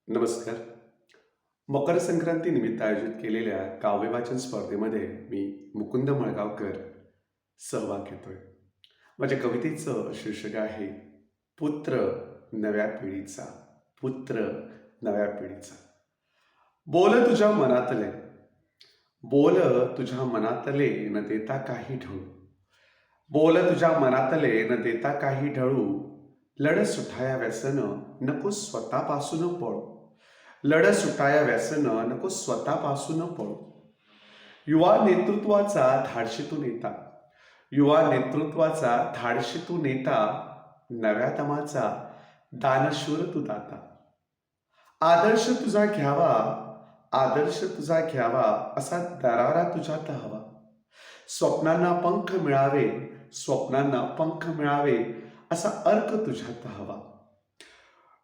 नमस्कार. मकर संक्रांती निमित्त आयोजित केलेल्या काव्यवाचन स्पर्धेमध्ये मी मुकुंद मळगावकर सहभाग घेतोय. माझ्या कवितेचं शीर्षक आहे पुत्र नव्या पिढीचा. पुत्र नव्या पिढीचा. बोल तुझ्या मनातले, बोल तुझ्या मनातले न देता काही ढळू. बोल तुझ्या मनातले न देता काही ढळू. लढ सुटाया व्यसन नको स्वतःपासून पळू. लढ सुटाया व्यसन नको स्वतःपासून पळू. युवा नेतृत्वाचा धाडशी तू नेता, युवा नेतृत्वाचा धाडशी तू नेता, नव्या दमाचा दानशूर तू दाता. आदर्श तुझा घ्यावा, आदर्श तुझा घ्यावा असा दरारा तुझ्यात हवा. स्वप्नांना पंख मिळावे, स्वप्नांना पंख मिळावे असा अर्क तुझ्यात हवा.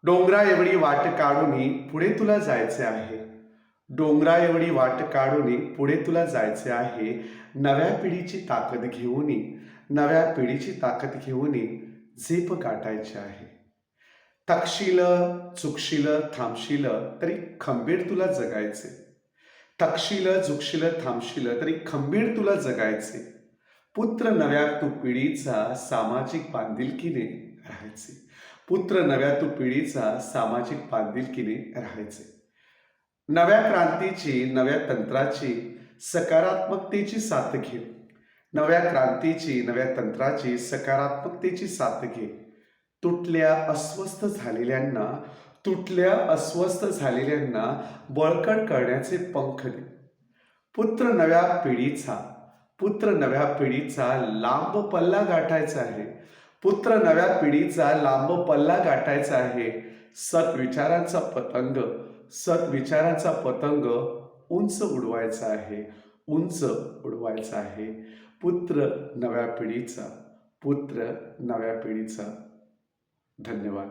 डोंगरा एवढी वाट काढून पुढे तुला जायचे आहे. डोंगरा एवढी वाट काढून पुढे तुला जायचे आहे. नव्या पिढीची ताकद घेऊन, नव्या पिढीची ताकद घेऊन झेप गाठायची आहे. थकशील, चुकशील, थांबशील तरी खंबीर तुला जगायचे. थकशील, झुकशील, थांबशील तरी खंबीर तुला जगायचे. पुत्र नव्या तू पिढीचा सामाजिक बांधिलकीने राहायचे. पुत्र नव्या तू पिढीचा सामाजिक बांधिलकीने राहायचे. नव्या क्रांतीची, नव्या तंत्राची, सकारात्मकतेची साथ घे. नव्या क्रांतीची, नव्या तंत्राची, सकारात्मकतेची साथ घे. तुटल्या अस्वस्थ झालेल्यांना, तुटल्या अस्वस्थ झालेल्यांना बळकट करण्याचे पंख दे. पुत्र नव्या पिढीचा, पुत्र नव्या पिढीचा लांब पल्ला गाठायचा आहे. पुत्र नव्या पिढीचा लांब पल्ला गाठायचा आहे. सत्विचारांचा पतंग, सत्विचारांचा पतंग उंच उडवायचा आहे, उंच उडवायचा आहे. पुत्र नव्या पिढीचा, पुत्र नव्या पिढीचा. धन्यवाद.